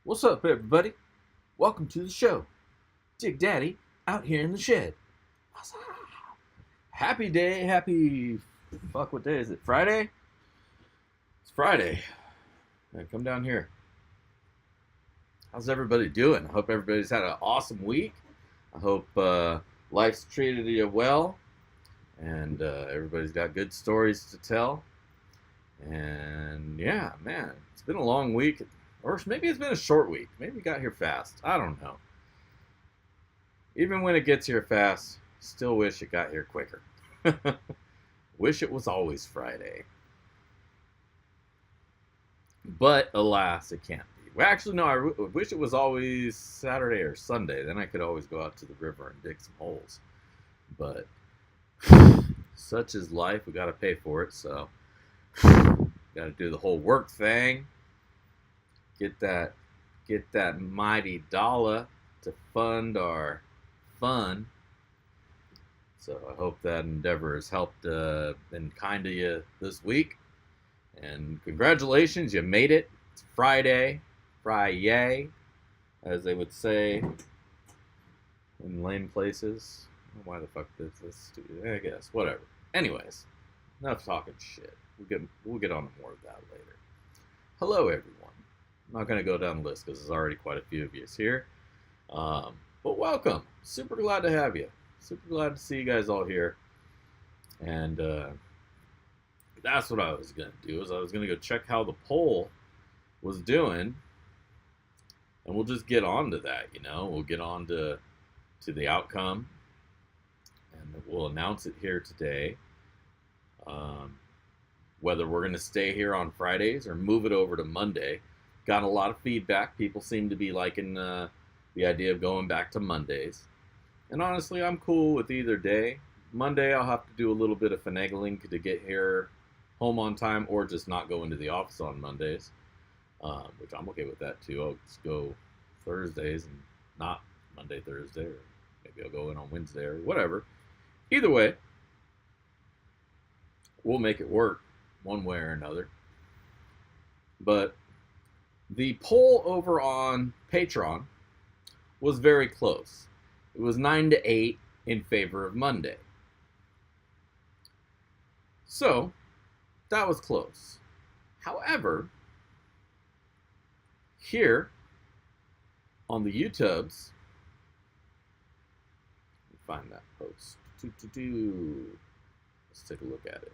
What's up, everybody? Welcome to the show. Dig Daddy out here in the shed. What's up? Happy day, happy. Fuck, what day is it? Friday? It's Friday. Man, come down here. How's everybody doing? I hope everybody's had an awesome week. I hope life's treated you well. And everybody's got good stories to tell. And yeah, man, it's been a long week. Or maybe it's been a short week. Maybe we got here fast. I don't know. Even when it gets here fast, still wish it got here quicker. Wish it was always Friday. But alas, it can't be. Well, actually, no, I wish it was always Saturday or Sunday. Then I could always go out to the river and dig some holes. But such is life. We got to pay for it. So got to do the whole work thing. Get that mighty dollar to fund our fun. So I hope that endeavor has helped been kind to you this week. And congratulations, you made it. It's Friday. Friday, as they would say in lame places. Why the fuck is this stupid? I guess. Whatever. Anyways, enough talking shit. We'll get on to more of that later. Hello, everyone. I'm not going to go down the list because there's already quite a few of you here. But welcome. Super glad to have you. Super glad to see you guys all here. And that's what I was going to do. Is I was going to go check how the poll was doing. And we'll just get on to that, you know. We'll get on to the outcome. And we'll announce it here today. Whether we're going to stay here on Fridays or move it over to Monday. Got a lot of feedback. People seem to be liking the idea of going back to Mondays. And honestly, I'm cool with either day. Monday, I'll have to do a little bit of finagling to get here home on time or just not go into the office on Mondays, which I'm okay with that too. I'll just go Thursdays and not Monday, Thursday, or maybe I'll go in on Wednesday or whatever. Either way, we'll make it work one way or another. But the poll over on Patron was very close. It was 9-8 in favor of Monday. So, that was close. However, here on the YouTubes, let me find that post. Let's take a look at it.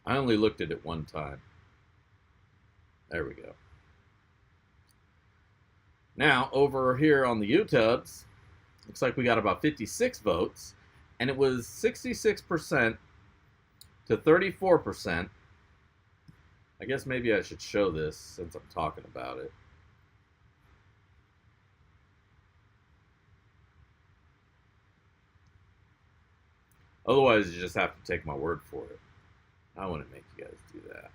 I only looked at it one time. There we go. Now, over here on the YouTubes, looks like we got about 56 votes, and it was 66% to 34%. I guess maybe I should show this since I'm talking about it. Otherwise, you just have to take my word for it. I wouldn't make you guys do that.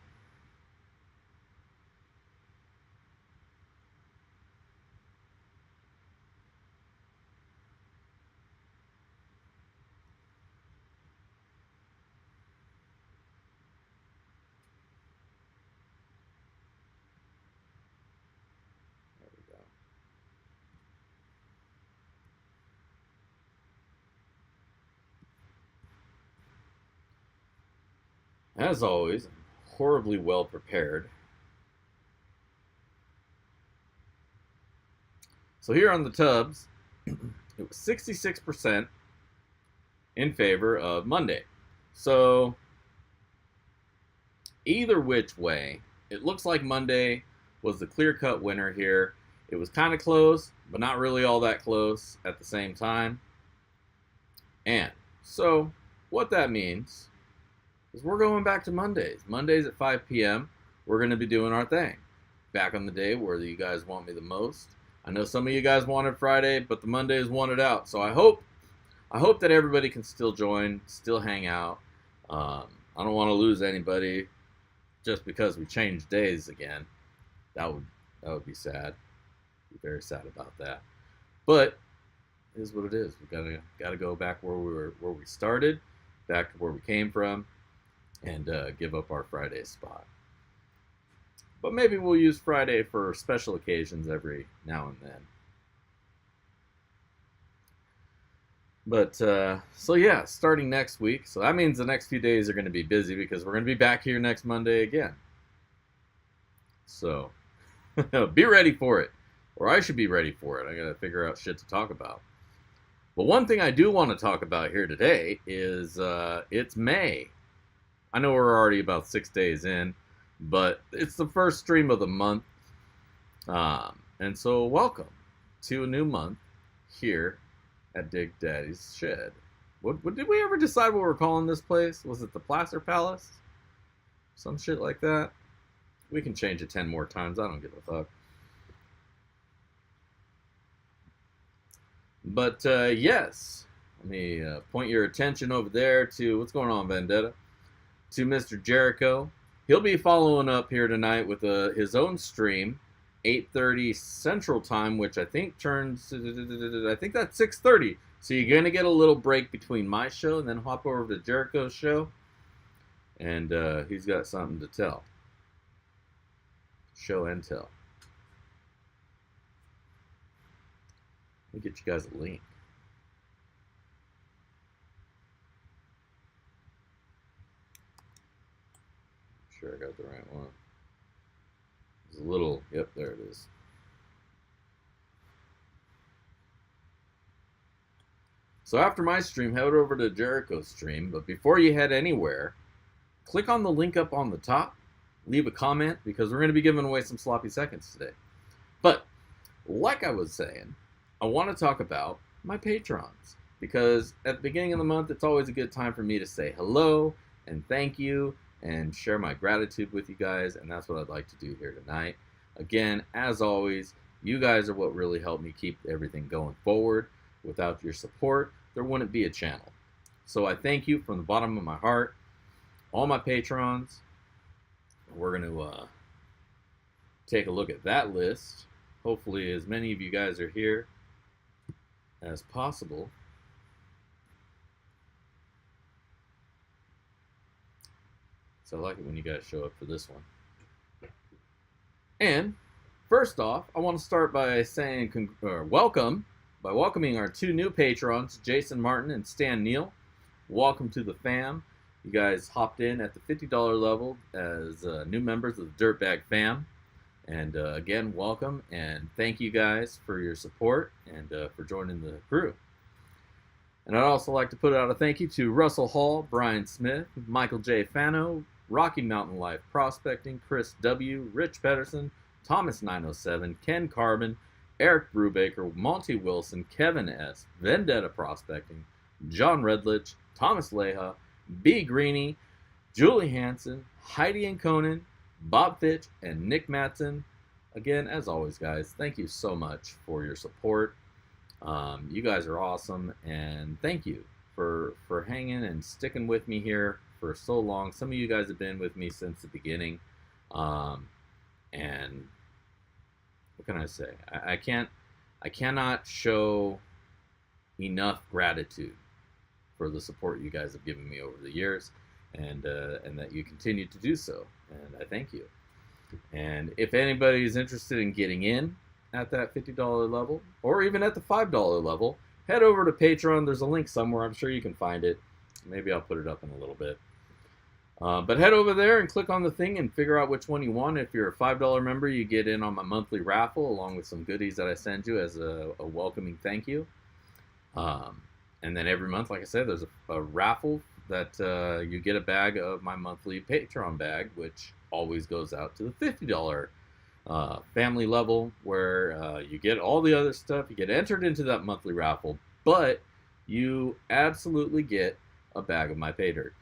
There we go. As always, horribly well prepared. So here on the tubs, it was 66% in favor of Monday. So either which way, it looks like Monday was the clear-cut winner here. It was kind of close, but not really all that close at the same time. And so what that means is we're going back to Mondays. Mondays at 5 p.m., we're going to be doing our thing. Back on the day where you guys want me the most. I know some of you guys wanted Friday, but the Mondays wanted out. So I hope that everybody can still join, still hang out. I don't want to lose anybody just because we changed days again. That would be sad. Be very sad about that. But it is what it is. We gotta go back where we started. back to where we came from and give up our Friday spot. But maybe we'll use Friday for special occasions every now and then. But so yeah, starting next week. So that means the next few days are going to be busy because we're going to be back here next Monday again. So be ready for it, or I should be ready for it. I got to figure out shit to talk about. But one thing I do want to talk about here today is it's May. I know we're already about 6 days in, but it's the first stream of the month. And so welcome to a new month here at Dig Daddy's Shed. What did we ever decide what we're calling this place? Was it the Placer Palace? Some shit like that? We can change it 10 more times. I don't give a fuck. But yes, let me point your attention over there to what's going on, Vendetta. To Mr. Jericho. He'll be following up here tonight with his own stream, 8:30 Central Time, which I think turns, I think that's 6:30. So you're going to get a little break between my show and then hop over to Jericho's show. And he's got something to tell. Show and tell. Let me get you guys a link. Sure I got the right one. It's a little, yep, there it is. So after my stream, head over to Jericho's stream, but before you head anywhere, click on the link up on the top, leave a comment, because we're going to be giving away some sloppy seconds today. But, like I was saying, I want to talk about my patrons, because at the beginning of the month, it's always a good time for me to say hello and thank you and share my gratitude with you guys, and that's what I'd like to do here tonight. Again, as always, you guys are what really help me keep everything going forward. Without your support, there wouldn't be a channel. So I thank you from the bottom of my heart, all my patrons. We're going to take a look at that list. Hopefully as many of you guys are here as possible. So I like it when you guys show up for this one. And first off, I want to start by saying welcoming our two new patrons, Jason Martin and Stan Neal. Welcome to the fam. You guys hopped in at the $50 level as new members of the Dirtbag fam. And again, welcome and thank you guys for your support and for joining the crew. And I'd also like to put out a thank you to Russell Hall, Brian Smith, Michael J. Fano, Rocky Mountain Life Prospecting, Chris W., Rich Pedersen, Thomas 907, Ken Carbon, Eric Brubaker, Monty Wilson, Kevin S., Vendetta Prospecting, John Redlich, Thomas Leha, B. Greeny, Julie Hansen, Heidi and Conan, Bob Fitch, and Nick Matson. Again, as always, guys, thank you so much for your support. You guys are awesome, and thank you for hanging and sticking with me here for so long. Some of you guys have been with me since the beginning, and what can I say? I cannot show enough gratitude for the support you guys have given me over the years, and that you continue to do so, and I thank you. And if anybody's interested in getting in at that $50 level, or even at the $5 level, head over to Patreon. There's a link somewhere. I'm sure you can find it. Maybe I'll put it up in a little bit. But head over there and click on the thing and figure out which one you want. If you're a $5 member, you get in on my monthly raffle along with some goodies that I send you as a welcoming thank you. And then every month, like I said, there's a raffle that you get a bag of my monthly Patreon bag, which always goes out to the $50 family level, where you get all the other stuff. You get entered into that monthly raffle, but you absolutely get a bag of my pay dirt.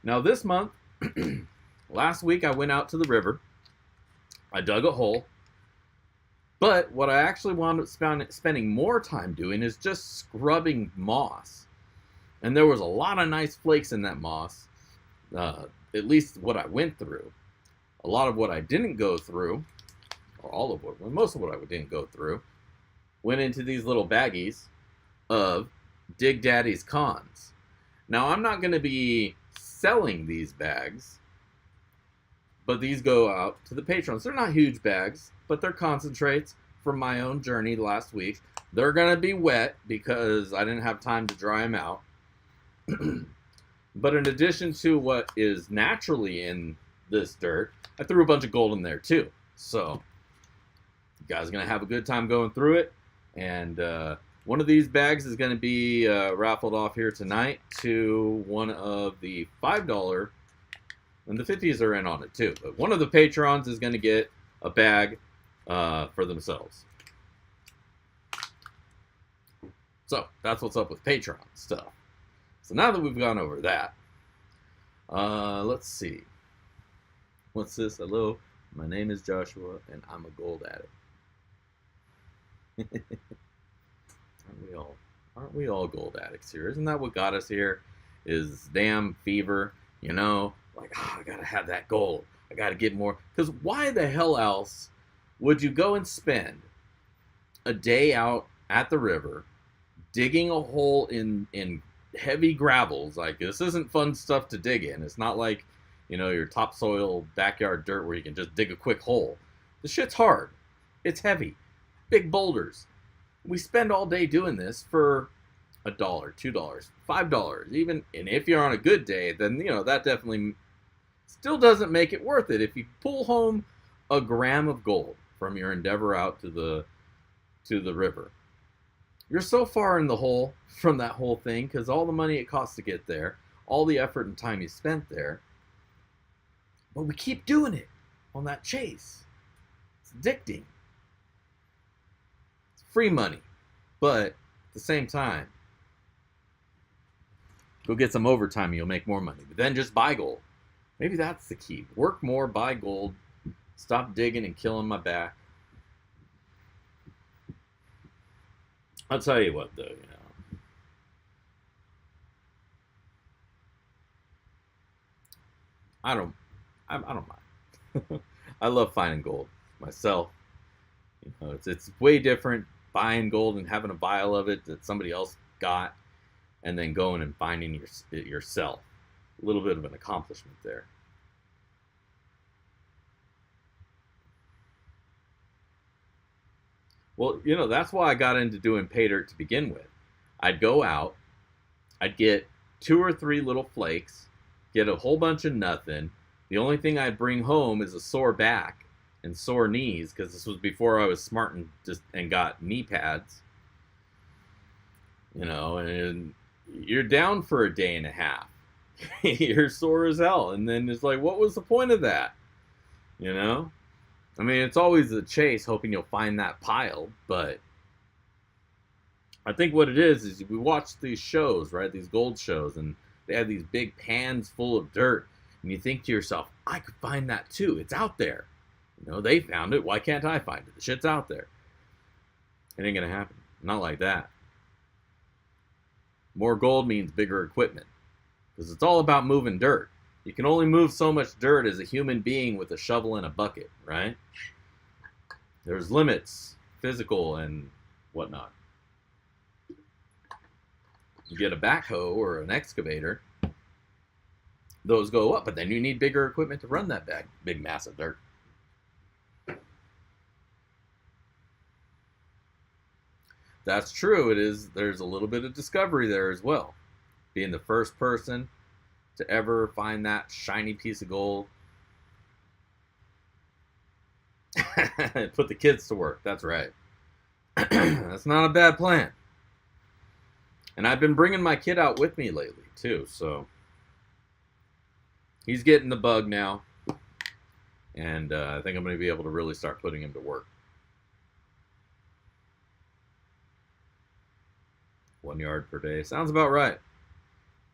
Now this month, last week I went out to the river. I dug a hole. But what I actually wound up spending more time doing is just scrubbing moss. And there was a lot of nice flakes in that moss, at least what I went through. A lot of what I didn't go through, or most of what I didn't go through, went into these little baggies of Dig Daddy's Cons. Now, I'm not going to be selling these bags, but these go out to the patrons. They're not huge bags, but they're concentrates from my own journey last week. They're going to be wet because I didn't have time to dry them out. But in addition to what is naturally in this dirt, I threw a bunch of gold in there too. So you guys are going to have a good time going through it. And one of these bags is going to be raffled off here tonight to one of the $5, and the 50s are in on it too. But one of the patrons is going to get a bag for themselves. So that's what's up with Patreon stuff. So now that we've gone over that, let's see. What's this? Hello, my name is Joshua, and I'm a gold addict. Aren't we all gold addicts here? Isn't that what got us here? Is damn fever, you know? Like, oh, I gotta have that gold. I gotta get more. Because why the hell else would you go and spend a day out at the river digging a hole in heavy gravels? Like, this isn't fun stuff to dig in. It's not like, you know, your topsoil backyard dirt where you can just dig a quick hole. The shit's hard. It's heavy. Big boulders. We spend all day doing this for $1, $2, $5, even. And if you're on a good day, then, you know, that definitely still doesn't make it worth it. If you pull home a gram of gold from your endeavor out to the river, you're so far in the hole from that whole thing, because all the money it costs to get there, all the effort and time you spent there. But we keep doing it on that chase. It's addicting. It's free money. But at the same time, go get some overtime and you'll make more money. But then just buy gold. Maybe that's the key. Work more, buy gold. Stop digging and killing my back. I'll tell you what, though, you know. I don't mind. I love finding gold myself. You know, it's way different buying gold and having a vial of it that somebody else got, and then going and finding it yourself. A little bit of an accomplishment there. Well, you know, that's why I got into doing pay dirt to begin with. I'd go out, I'd get 2 or 3 little flakes, get a whole bunch of nothing. The only thing I'd bring home is a sore back and sore knees, because this was before I was smart and got knee pads. You know, and you're down for a day and a half. You're sore as hell. And then it's like, what was the point of that? You know? I mean, it's always a chase, hoping you'll find that pile, but I think what it is we watch these shows, right? These gold shows, and they have these big pans full of dirt, and you think to yourself, I could find that too. It's out there. You know, they found it. Why can't I find it? The shit's out there. It ain't gonna happen. Not like that. More gold means bigger equipment, because it's all about moving dirt. You can only move so much dirt as a human being with a shovel and a bucket, right? There's limits, physical and whatnot. You get a backhoe or an excavator, those go up, but then you need bigger equipment to run that big mass of dirt. That's true. It is. There's a little bit of discovery there as well. Being the first person to ever find that shiny piece of gold. Put the kids to work. That's right. That's not a bad plan. And I've been bringing my kid out with me lately, too. So he's getting the bug now. And I think I'm going to be able to really start putting him to work. 1 yard per day. Sounds about right.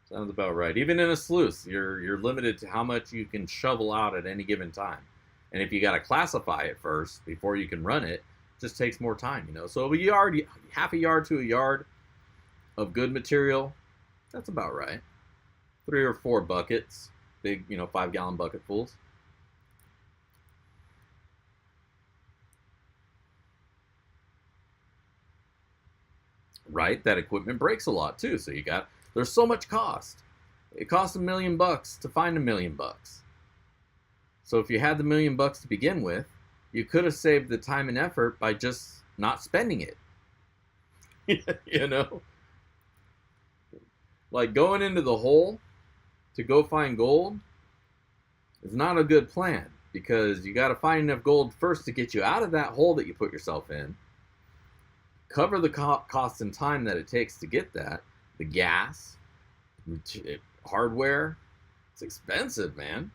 Sounds about right. Even in a sluice, you're limited to how much you can shovel out at any given time. And if you got to classify it first before you can run it, it just takes more time, you know. So a yard, half a yard to a yard of good material, that's about right. 3 or 4 buckets, big, 5-gallon bucketfuls. Right, that equipment breaks a lot too. So you got There's so much cost. It costs $1 million to find $1 million. So if you had the $1 million to begin with, you could have saved the time and effort by just not spending it. You know? Like going into the hole to go find gold is not a good plan, because you got to find enough gold first to get you out of that hole that you put yourself in, cover the cost and time that it takes to get that, the gas, hardware. It's expensive, man.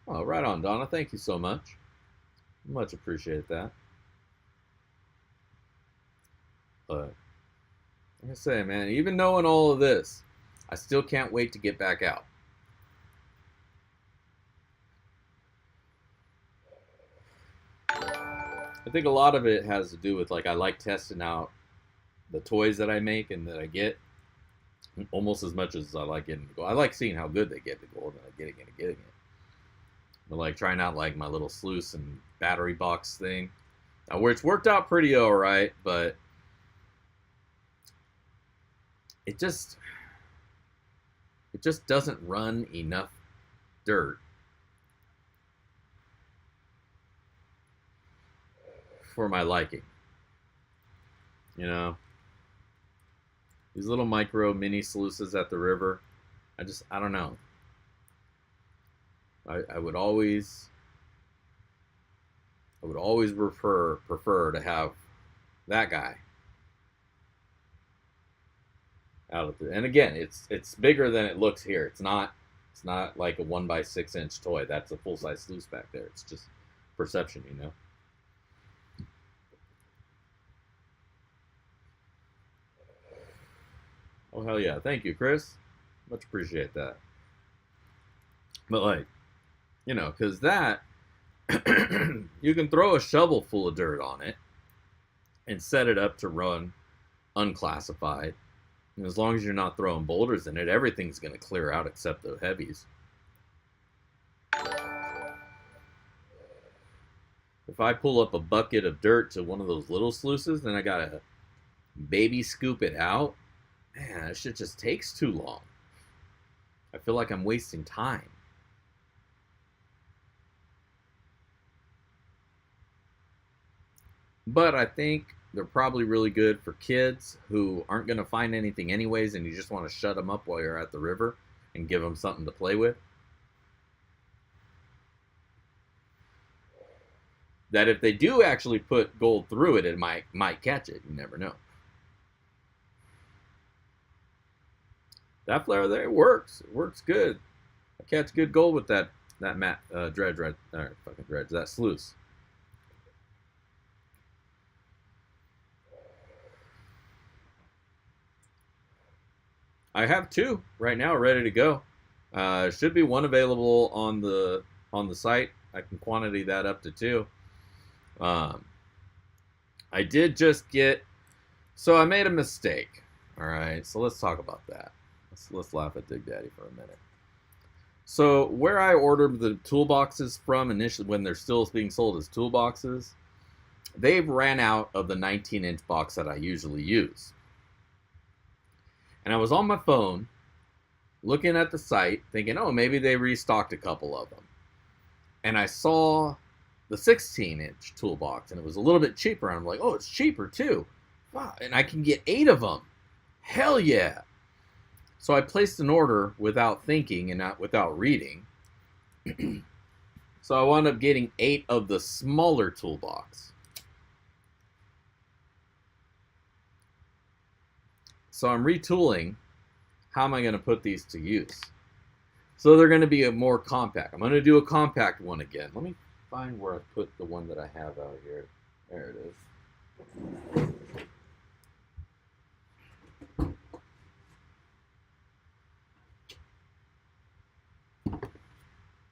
Oh, right on, Donna. Thank you so much. Much appreciate that. But like I say, man, even knowing all of this, I still can't wait to get back out. I think a lot of it has to do with, like, I like testing out the toys that I make and that I get almost as much as I like getting the gold. I like seeing how good they get the gold and I getting it. But like trying out like my little sluice and battery box thing, where it's worked out pretty alright, but it just doesn't run enough dirt for my liking. You know, these little micro mini sluices at the river, I don't know. I would always prefer to have that guy out of the. And again, it's bigger than it looks here. It's not like a 1x6 inch toy. That's a full size sluice back there. It's just perception, you know. Oh hell yeah! Thank you, Chris. Much appreciate that. But like, you know, because that you can throw a shovel full of dirt on it and set it up to run unclassified. And as long as you're not throwing boulders in it, everything's going to clear out except the heavies. If I pull up a bucket of dirt to one of those little sluices, then I got to baby scoop it out. Man, that shit just takes too long. I feel like I'm wasting time. But I think they're probably really good for kids who aren't going to find anything anyways, and you just want to shut them up while you're at the river and give them something to play with. That if they do actually put gold through it, it might catch it. You never know. That flare there, it works. It works good. I catch good gold with that dredge right there, fucking dredge, that sluice. I have two right now ready to go. Should be one available on the site. I can quantity that up to two. Um, I did just get. So I made a mistake. All right. So let's talk about that. Let's laugh at Dig Daddy for a minute. So where I ordered the toolboxes from initially, when they're still being sold as toolboxes, they've ran out of the 19-inch box that I usually use. And I was on my phone looking at the site thinking, oh, maybe they restocked a couple of them. And I saw the 16-inch toolbox and it was a little bit cheaper. And I'm like, oh, it's cheaper too. Wow. And I can get 8 of them. Hell yeah. So I placed an order without thinking and not without reading. So I wound up getting 8 of the smaller toolbox. So I'm retooling. How am I going to put these to use? So they're going to be a more compact. I'm going to do a compact one again. Let me find where I put the one that I have out here. There it is.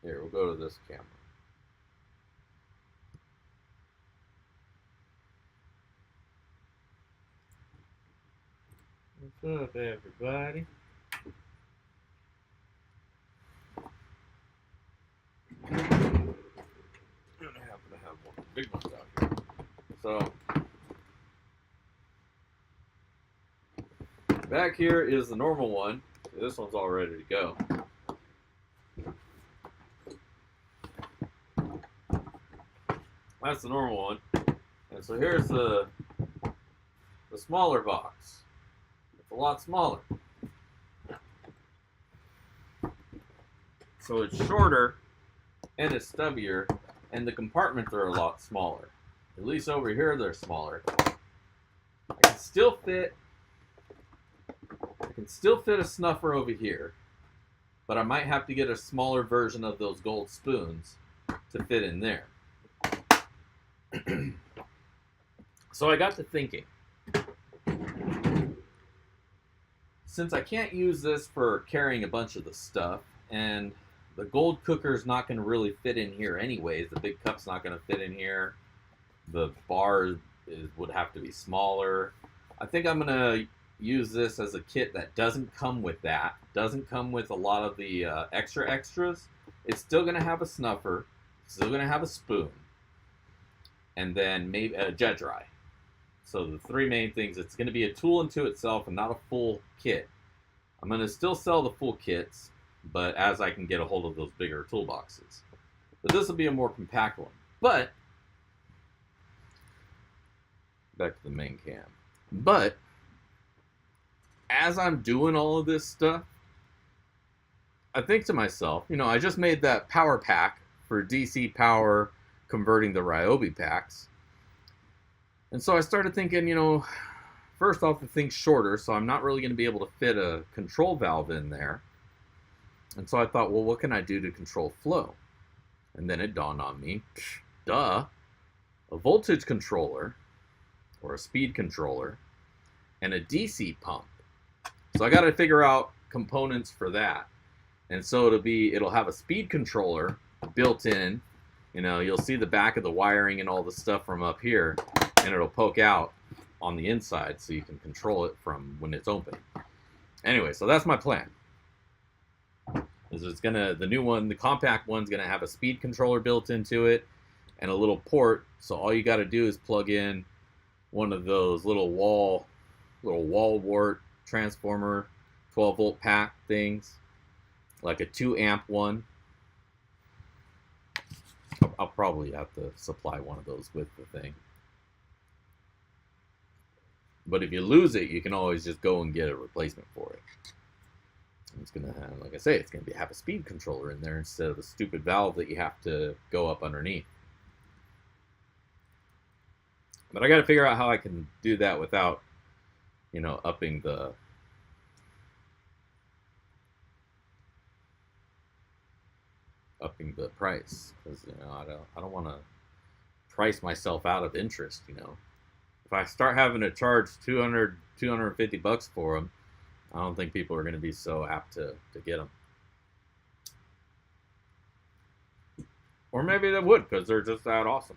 Here, we'll go to this camera. What's up, everybody? happen to have one of the big ones out here. So back here is the normal one. This one's all ready to go. That's the normal one. And so here's the smaller box. It's a lot smaller. So it's shorter and it's stubbier, and the compartments are a lot smaller. At least over here they're smaller. I can still fit a snuffer over here, but I might have to get a smaller version of those gold spoons to fit in there. So I got to thinking, since I can't use this for carrying a bunch of the stuff, and the gold cooker's not going to really fit in here anyways, the big cup's not going to fit in here, the bar would have to be smaller, I think I'm going to use this as a kit that doesn't come with that, doesn't come with a lot of the extras. It's still going to have a snuffer, still going to have a spoon, and then maybe a jet dry. So the three main things. It's going to be a tool unto itself and not a full kit. I'm going to still sell the full kits, but as I can get a hold of those bigger toolboxes. But this will be a more compact one. But back to the main cam. But as I'm doing all of this stuff, I think to myself, I just made that power pack for DC power converting the Ryobi packs. And so I started thinking, first off, the thing's shorter, so I'm not really going to be able to fit a control valve in there. And so I thought, well, what can I do to control flow? And then it dawned on me, duh, a voltage controller or a speed controller and a DC pump. So I got to figure out components for that. And so it'll have a speed controller built in. You'll see the back of the wiring and all the stuff from up here, and it'll poke out on the inside so you can control it from when it's open. Anyway, so that's my plan. The new one, the compact one's gonna have a speed controller built into it and a little port. So all you got to do is plug in one of those little wall wart transformer 12-volt pack things, like a 2-amp one. I'll probably have to supply one of those with the thing. But if you lose it, you can always just go and get a replacement for it. It's going to have, like I say, it's going to have a speed controller in there instead of a stupid valve that you have to go up underneath. But I got to figure out how I can do that without, upping the price, because I don't want to price myself out of interest. If I start having to charge $250 for them, I don't think people are going to be so apt to get them. Or maybe they would, because they're just that awesome.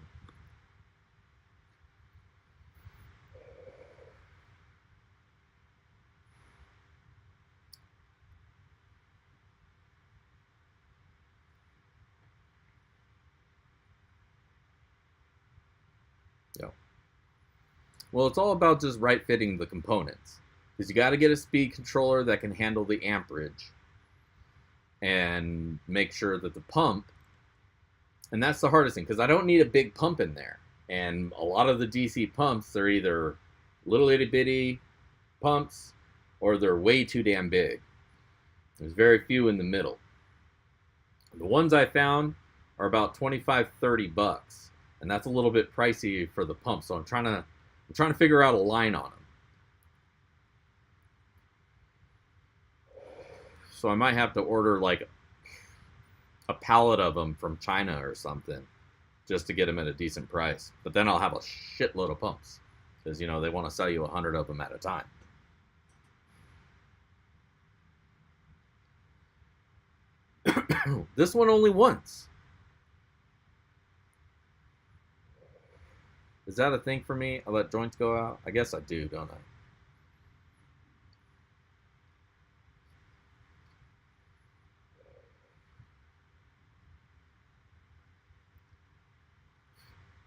Well, it's all about just right fitting the components. Because you got to get a speed controller that can handle the amperage. And make sure that the pump, and that's the hardest thing, because I don't need a big pump in there. And a lot of the DC pumps, they're either little itty bitty pumps, or they're way too damn big. There's very few in the middle. The ones I found are about $25-$30, and that's a little bit pricey for the pump. So I'm trying to figure out a line on them. So I might have to order like a pallet of them from China or something, just to get them at a decent price. But then I'll have a shitload of pumps, because they want to sell you 100 of them at a time. This one only once. Is that a thing for me? I let joints go out? I guess I do, don't I?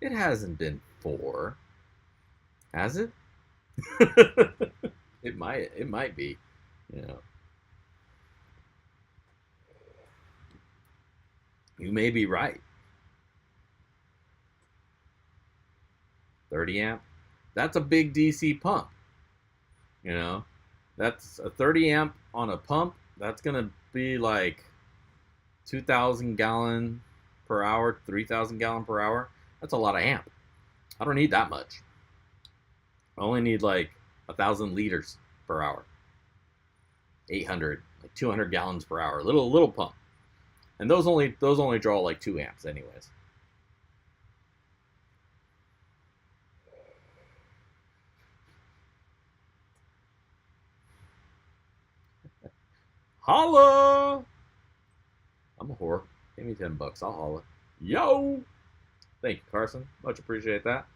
It hasn't been 4, has it? It might be, you know. You may be right. 30 amp. That's a big DC pump. You know, that's a 30 amp on a pump. That's gonna be like 2,000 gallon per hour, 3,000 gallon per hour. That's a lot of amp. I don't need that much. I only need like 1,000 liters per hour, 800, like 200 gallons per hour. Little pump, and those only draw like 2 amps, anyways. Holla! I'm a whore. Give me $10. I'll holla. Yo! Thank you, Carson. Much appreciate that.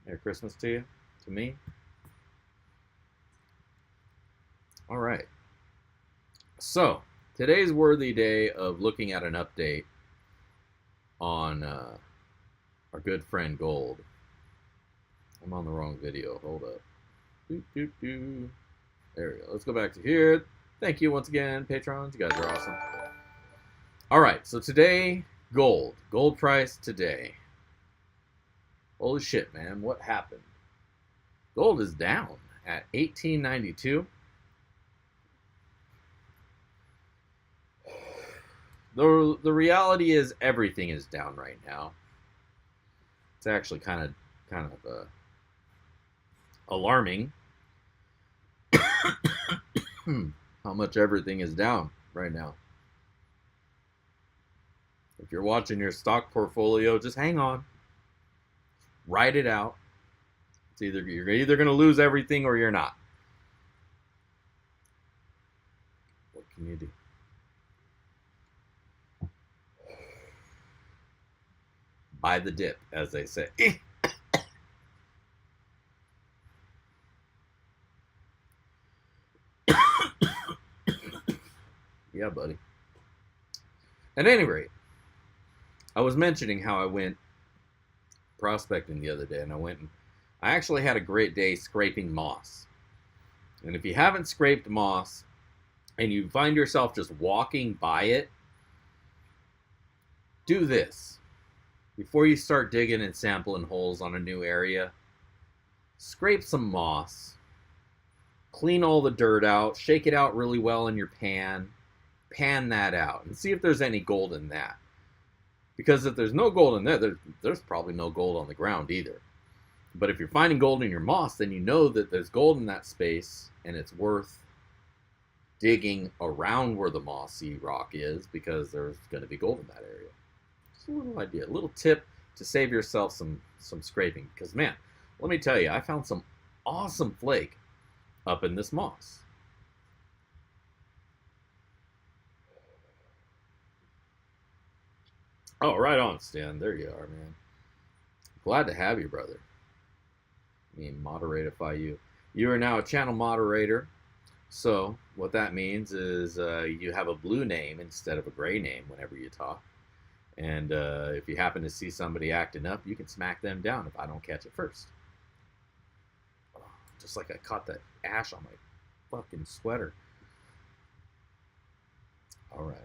Merry Christmas to you. To me. All right. So, today's worthy day of looking at an update on our good friend Gold. I'm on the wrong video. Hold up. There we go. Let's go back to here. Thank you once again, patrons. You guys are awesome. All right, so today, gold. Gold price today. Holy shit, man. What happened? Gold is down at $18.92. The reality is everything is down right now. It's actually kind of alarming how much everything is down right now. If you're watching your stock portfolio, just hang on. Write it out. You're either going to lose everything or you're not. What can you do? Buy the dip, as they say. Yeah, buddy. At any rate, I was mentioning how I went prospecting the other day, and I actually had a great day scraping moss. And if you haven't scraped moss and you find yourself just walking by it, do this. Before you start digging and sampling holes on a new area, scrape some moss, clean all the dirt out, shake it out really well in your pan that out, and see if there's any gold in that. Because if there's no gold in there, there's probably no gold on the ground either. But if you're finding gold in your moss, then you know that there's gold in that space, and it's worth digging around where the mossy rock is, because there's going to be gold in that area. Just a little idea, a little tip to save yourself some scraping. Because, man, let me tell you, I found some awesome flake up in this moss. Oh, right on, Stan. There you are, man. Glad to have you, brother. I mean, moderatify you. You are now a channel moderator. So what that means is you have a blue name instead of a gray name whenever you talk. And if you happen to see somebody acting up, you can smack them down if I don't catch it first. Oh, just like I caught that ash on my fucking sweater. All right.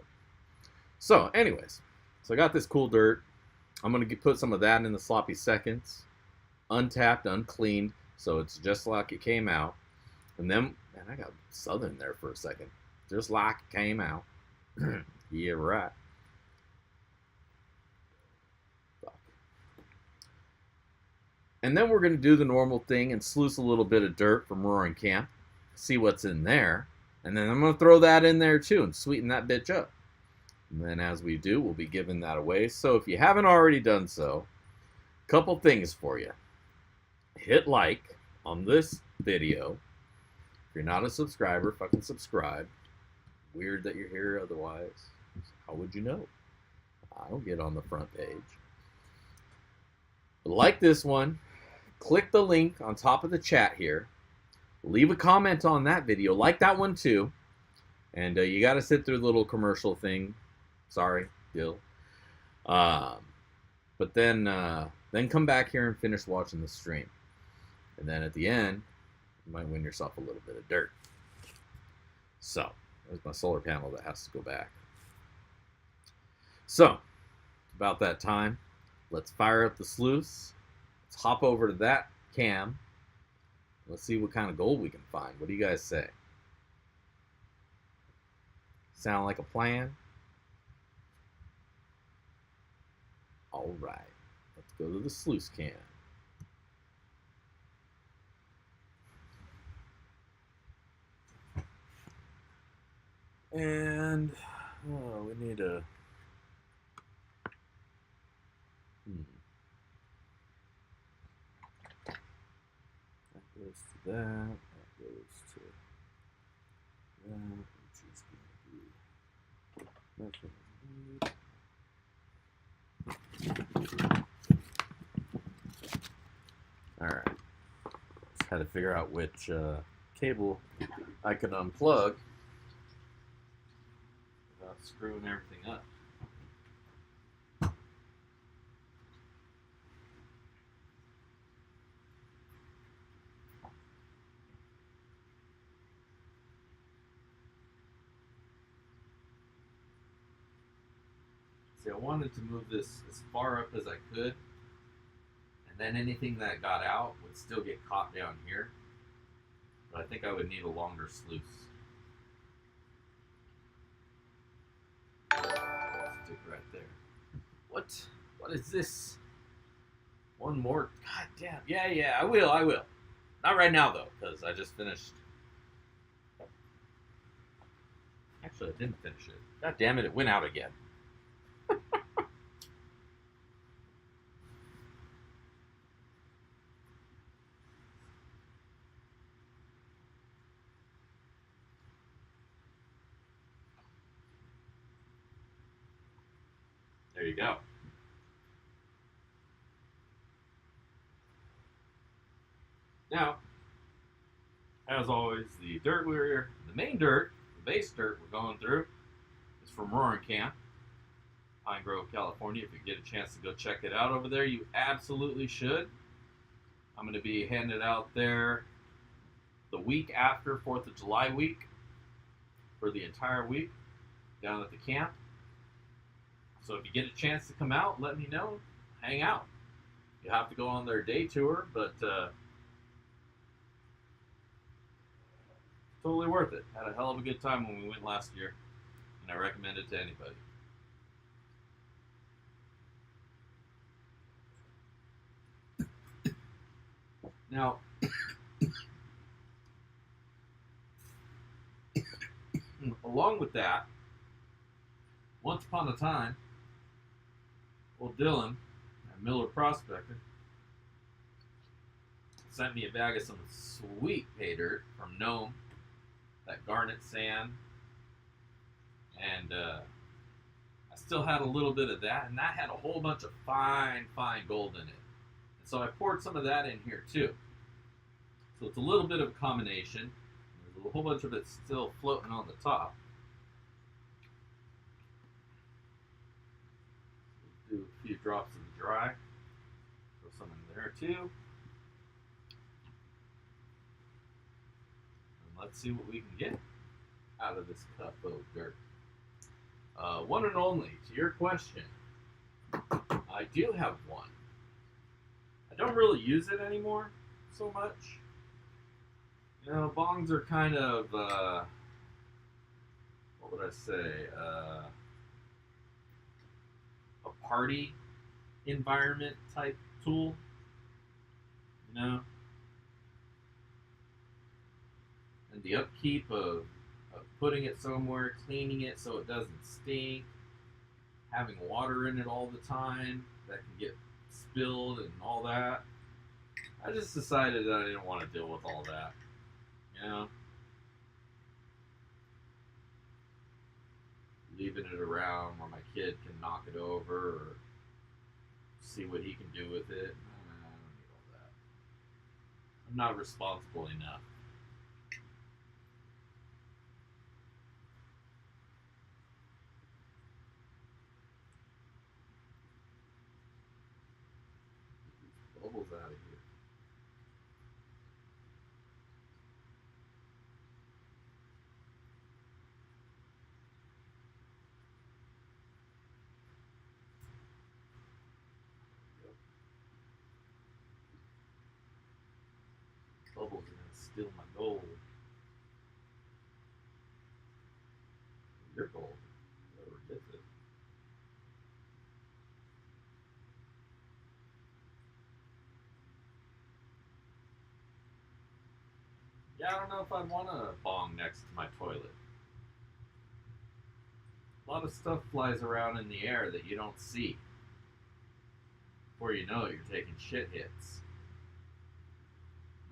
So anyways, so I got this cool dirt. I'm going to put some of that in the sloppy seconds. Untapped, uncleaned, so it's just like it came out. And then, man, I got southern there for a second. Just like it came out. Yeah, right. Fuck. And then we're going to do the normal thing and sluice a little bit of dirt from Roaring Camp. See what's in there. And then I'm going to throw that in there too and sweeten that bitch up. And then as we do, we'll be giving that away. So if you haven't already done so, a couple things for you. Hit like on this video. If you're not a subscriber, fucking subscribe. Weird that you're here otherwise. How would you know? I don't get on the front page. But like this one. Click the link on top of the chat here. Leave a comment on that video. Like that one too. And you got to sit through the little commercial thing. Sorry, Dill. Um, but then come back here and finish watching the stream. And then at the end, you might win yourself a little bit of dirt. So, there's my solar panel that has to go back. So, about that time, let's fire up the sluice. Let's hop over to that cam. Let's see what kind of gold we can find. What do you guys say? Sound like a plan? All right. Let's go to the sluice cam. And we need a that goes to that goes to that, which is going to be all right. Just had to figure out which cable I can unplug without screwing everything up. See, I wanted to move this as far up as I could, and then anything that got out would still get caught down here. But I think I would need a longer sluice. Stick right there. What? What is this? One more? God damn. Yeah, I will. Not right now, though, because I just finished. Actually, I didn't finish it. God damn it, it went out again. There you go. Now, as always, the main dirt, the base dirt we're going through is from Roaring Camp, Pine Grove, California. If you get a chance to go check it out over there, you absolutely should. I'm going to be handing it out there the week after 4th of July week for the entire week down at the camp. So if you get a chance to come out, let me know. Hang out. You have to go on their day tour, but totally worth it. Had a hell of a good time when we went last year, and I recommend it to anybody. Now, along with that, once upon a time, old Dylan at Miller Prospector sent me a bag of some sweet pay dirt from Nome, that garnet sand, and I still had a little bit of that, and that had a whole bunch of fine gold in it. And so I poured some of that in here too. So it's a little bit of a combination. There's a whole bunch of it still floating on the top. Do a few drops of the dry. Throw some in there too. And let's see what we can get out of this cup of dirt. One and only, to your question, I do have one. I don't really use it anymore so much. You know, bongs are kind of, what would I say, a party environment type tool, you know? And the upkeep of putting it somewhere, cleaning it so it doesn't stink, having water in it all the time that can get spilled and all that. I just decided that I didn't want to deal with all that, you know? Leaving it around where my kid can knock it over or see what he can do with it. I don't need all that. I'm not responsible enough. out of here. Bubbles are gonna steal my gold. Your gold. Whoever gets it. Yeah, I don't know if I'd want a bong next to my toilet. A lot of stuff flies around in the air that you don't see. Before you know it, you're taking shit hits.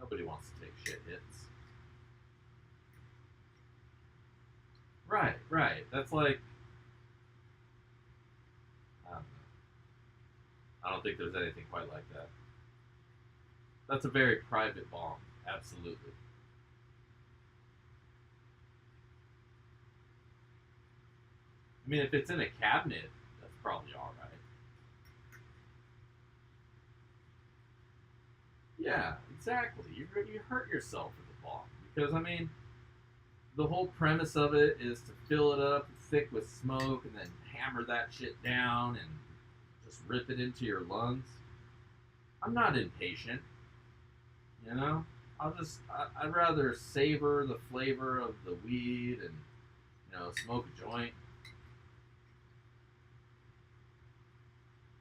Nobody wants to take shit hits. Right, right. That's like, I don't know. I don't think there's anything quite like that. That's a very private bong. Absolutely. I mean, if it's in a cabinet, that's probably all right. Yeah, exactly. You hurt yourself with a bong because I mean, the whole premise of it is to fill it up thick with smoke and then hammer that shit down and just rip it into your lungs. I'm not impatient, you know. I'd rather savor the flavor of the weed and smoke a joint,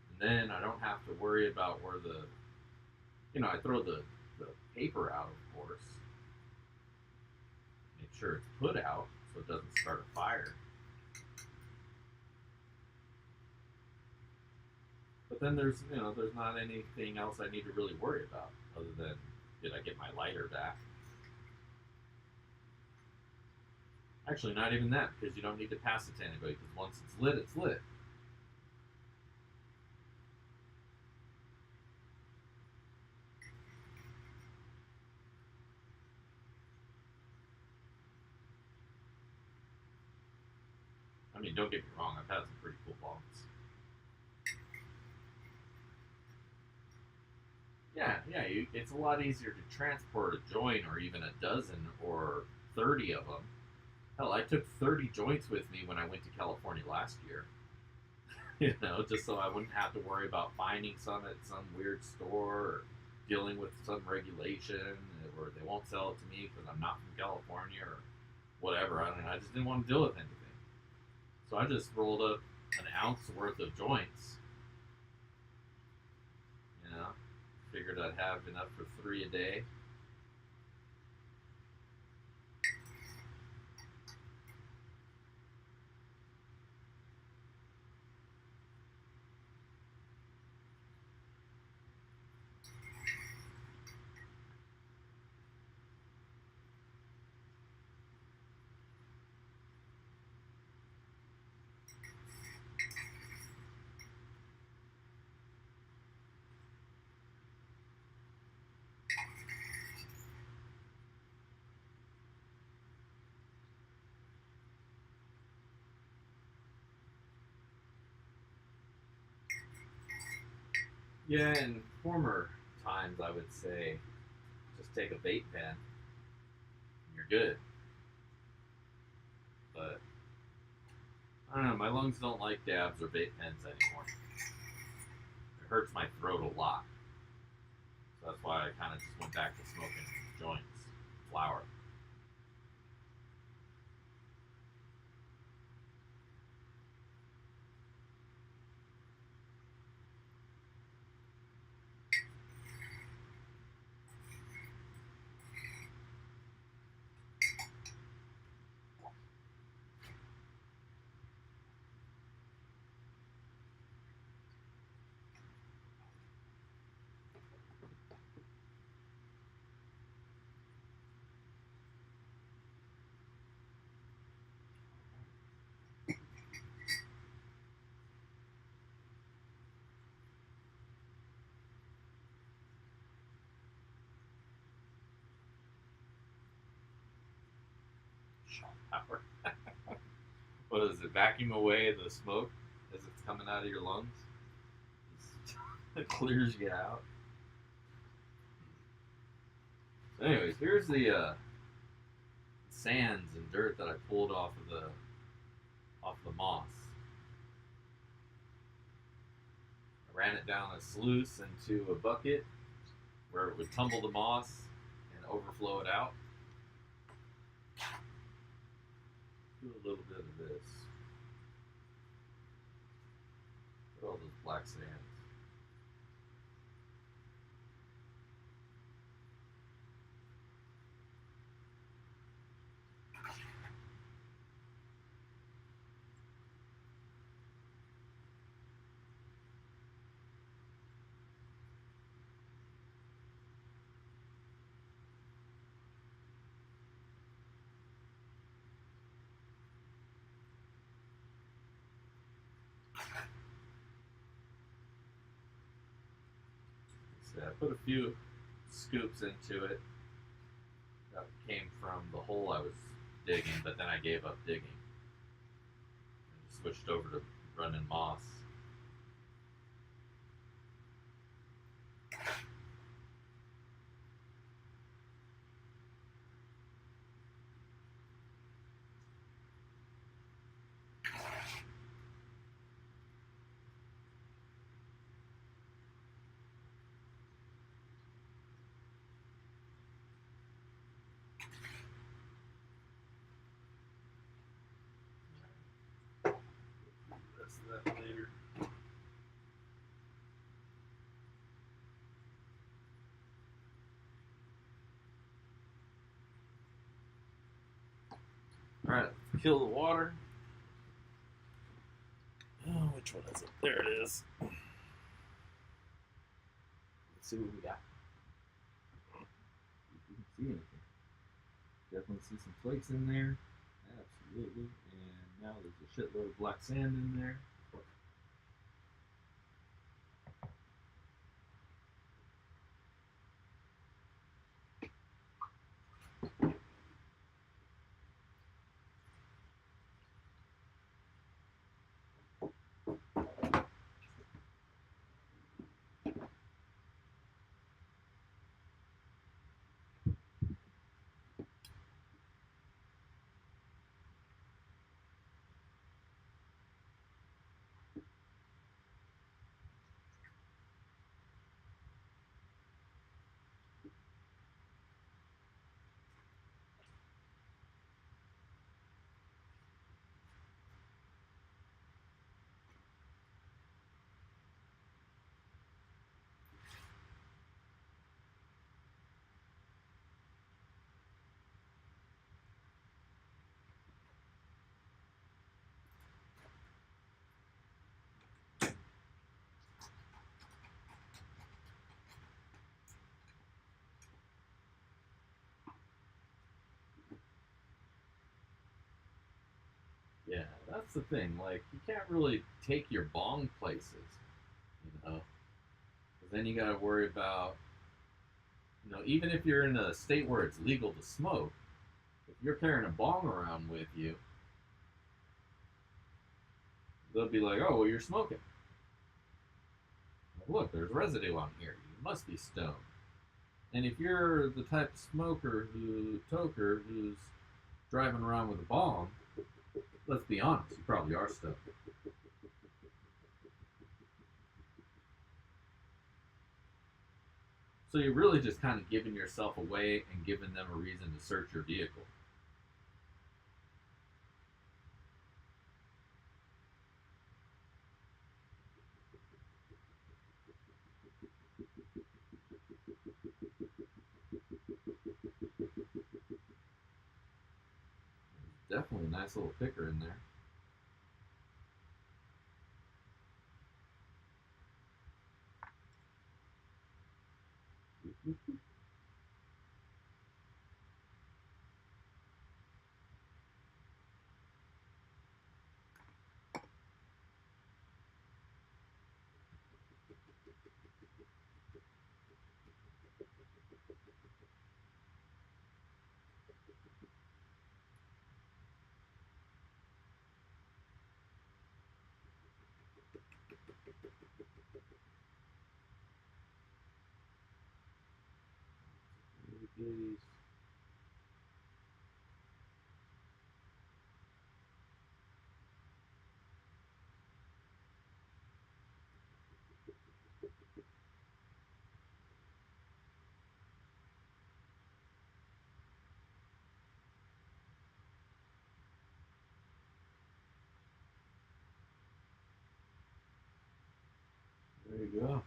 and then I don't have to worry about where I throw the paper out, of course. Make sure it's put out so it doesn't start a fire. But then there's not anything else I need to really worry about other than did I get my lighter back? Actually, not even that because you don't need to pass it to anybody because once it's lit, it's lit. I mean, don't get me wrong, I've had some pretty cool bongs. Yeah, yeah, it's a lot easier to transport a joint or even a dozen or 30 of them. Hell, I took 30 joints with me when I went to California last year. Just so I wouldn't have to worry about finding some at some weird store or dealing with some regulation or they won't sell it to me because I'm not from California or whatever. I don't know. I just didn't want to deal with anything. So I just rolled up an ounce worth of joints. You know, figured I'd have enough for 3 a day. Yeah, in former times, I would say just take a vape pen and you're good. But I don't know, my lungs don't like dabs or vape pens anymore. It hurts my throat a lot. So that's why I kind of just went back to smoking joints, flower. Shower. What is it? Vacuum away the smoke as it's coming out of your lungs? It clears you out. So anyways, here's the sands and dirt that I pulled off the moss. I ran it down a sluice into a bucket where it would tumble the moss and overflow it out. Do a little bit of this. Put all those black sands. So I put a few scoops into it. That came from the hole I was digging, but then I gave up digging and switched over to running moss. Rest of that later. Alright, kill the water. Oh, which one is it? There it is. Let's see what we got. If you can see anything. Definitely see some flakes in there. Absolutely. And now there's a shitload of black sand in there. Yeah, that's the thing. Like, you can't really take your bong places, you know? Because then you gotta worry about, even if you're in a state where it's legal to smoke, if you're carrying a bong around with you, they'll be like, oh, well, you're smoking. Like, look, there's residue on here. You must be stoned. And if you're the type of toker who's driving around with a bong, let's be honest, you probably are stoned. So you're really just kind of giving yourself away and giving them a reason to search your vehicle. Definitely a nice little picker in there. Please. There you go.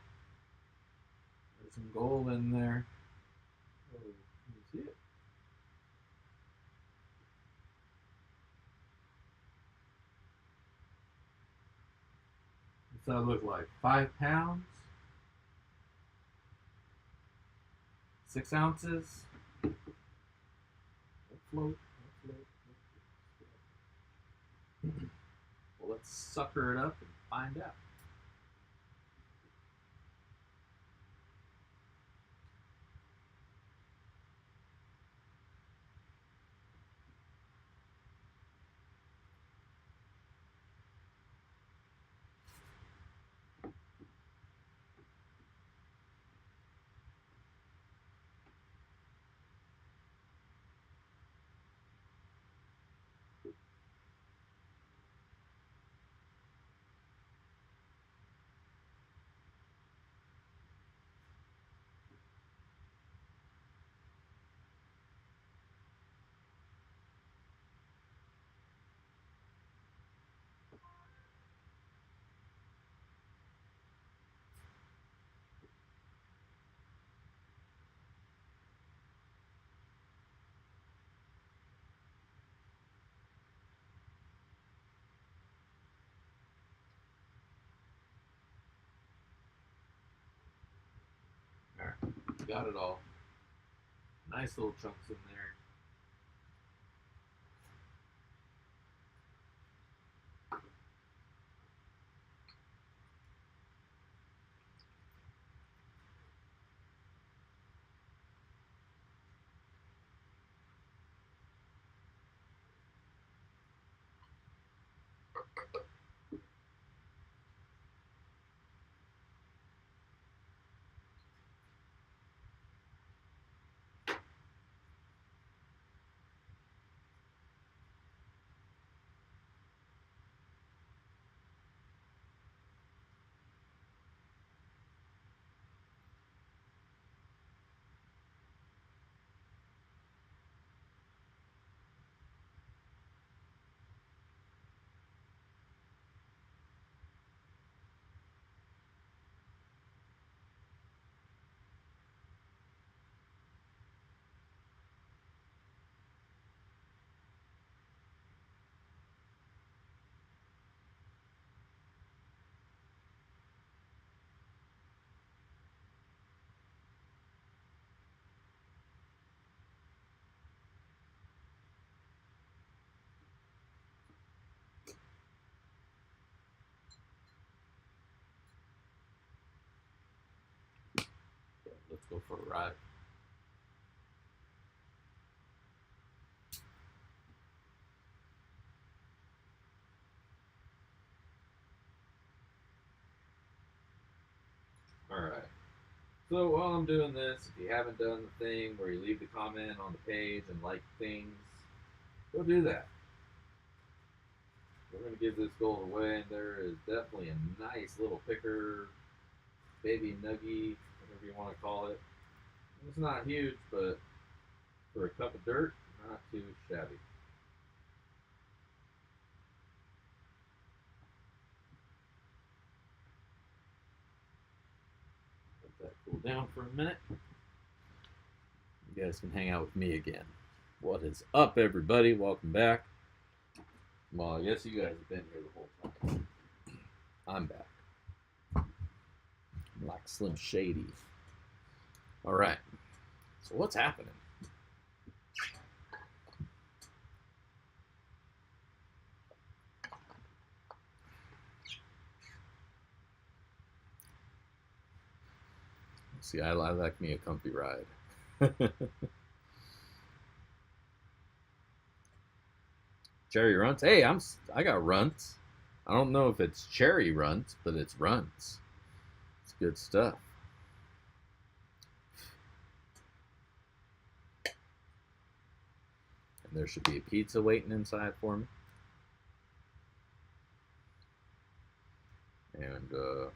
There's some gold in there. Oh, you see it? What's that look like? 5 pounds? 6 ounces? Don't float. Don't float. Well, let's sucker it up and find out. All right, got it all. Nice little chunks in there. Let's go for a ride. Alright. So while I'm doing this, if you haven't done the thing where you leave the comment on the page and like things, go do that. We're going to give this gold away, and there is definitely a nice little picker, baby nuggy, whatever you want to call it. It's not huge, but for a cup of dirt, not too shabby. Let that cool down for a minute. You guys can hang out with me again. What is up, everybody? Welcome back. Well, I guess you guys have been here the whole time. I'm back. I'm like Slim Shady. All right. So what's happening? See, I like me a comfy ride. Cherry runts. Hey, I got runts. I don't know if it's cherry runts, but it's runts. It's good stuff. And there should be a pizza waiting inside for me. And there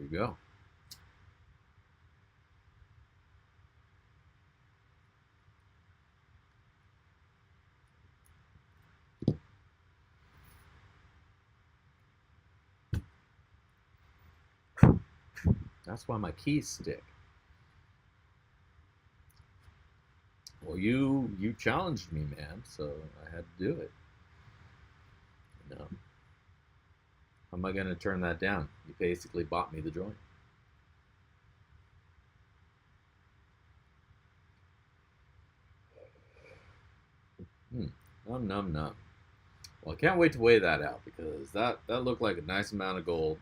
you go. That's why my keys stick. Well, you challenged me, man, so I had to do it. You know, how am I gonna turn that down? You basically bought me the joint. Num num num. Well, I can't wait to weigh that out because that looked like a nice amount of gold.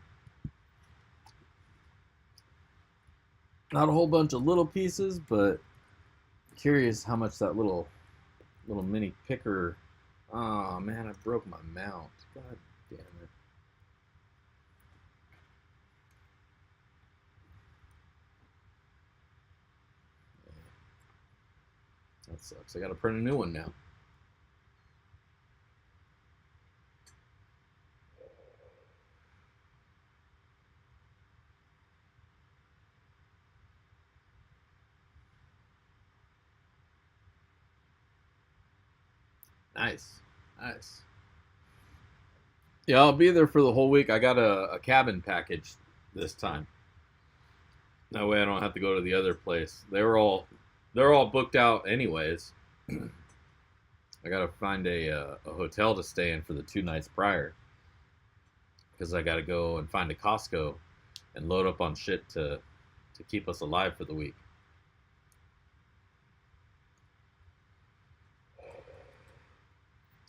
Not a whole bunch of little pieces, but curious how much that little mini picker. Oh man, I broke my mount. God damn it. That sucks. I gotta print a new one now. Nice. Nice. Yeah, I'll be there for the whole week. I got a cabin package this time. That way I don't have to go to the other place. They're all booked out anyways. I gotta find a hotel to stay in for the 2 nights prior because I gotta go and find a Costco and load up on shit to keep us alive for the week.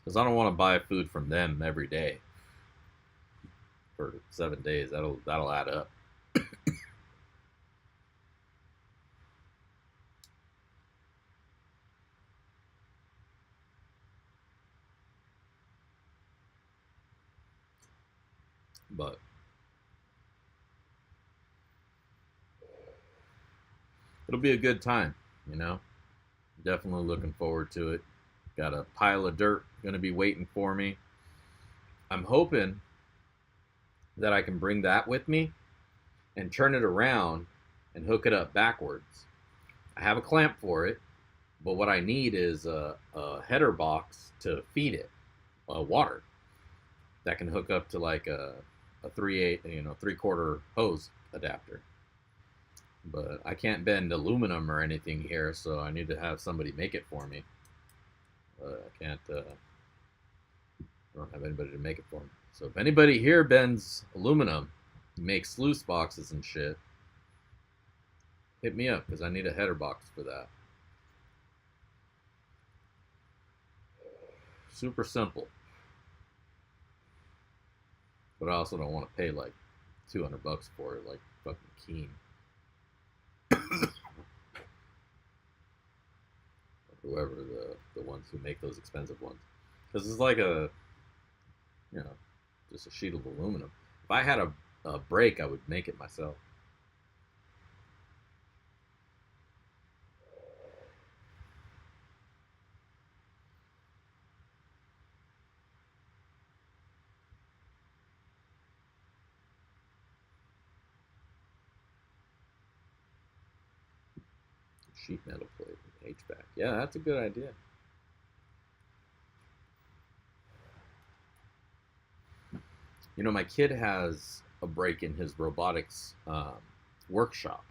Because I don't want to buy food from them every day for 7 days. That'll add up. But it'll be a good time, you know. Definitely looking forward to it. Got a pile of dirt going to be waiting for me. I'm hoping that I can bring that with me and turn it around and hook it up backwards. I have a clamp for it, but what I need is a header box to feed it water that can hook up to like a 3/8, 3/4 hose adapter. But I can't bend aluminum or anything here, so I need to have somebody make it for me. I can't. I don't have anybody to make it for me. So if anybody here bends aluminum, makes sluice boxes and shit, hit me up because I need a header box for that. Super simple, but I also don't want to pay like $200 for it, like fucking Keen. Whoever the ones who make those expensive ones, because it's like you know just a sheet of aluminum. If I had a brake, I would make it myself. Sheet metal plate HVAC. Yeah, that's a good idea. You know, my kid has a brake in his robotics workshop.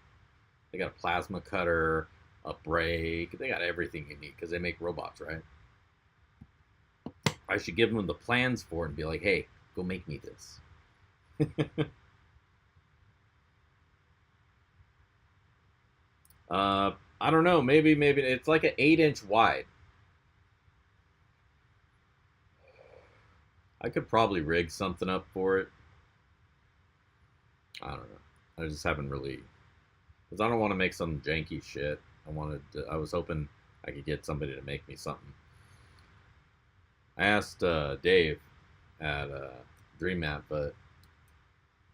They got a plasma cutter, a brake. They got everything you need because they make robots, right? I should give them the plans for it and be like, hey, go make me this. I don't know. Maybe it's like an 8-inch wide. I could probably rig something up for it. I don't know. I just haven't really, because I don't want to make some janky shit. I was hoping I could get somebody to make me something. I asked Dave at Dream Map, but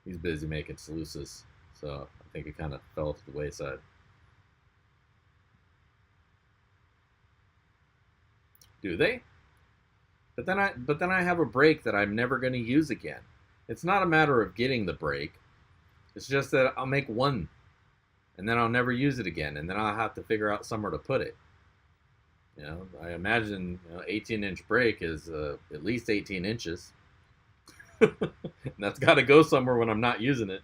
he's busy making sluices, so I think it kind of fell to the wayside. Do they? But then I have a brake that I'm never going to use again. It's not a matter of getting the brake. It's just that I'll make one, and then I'll never use it again, and then I'll have to figure out somewhere to put it. You know, I imagine 18-inch brake is at least 18 inches. That's got to go somewhere when I'm not using it.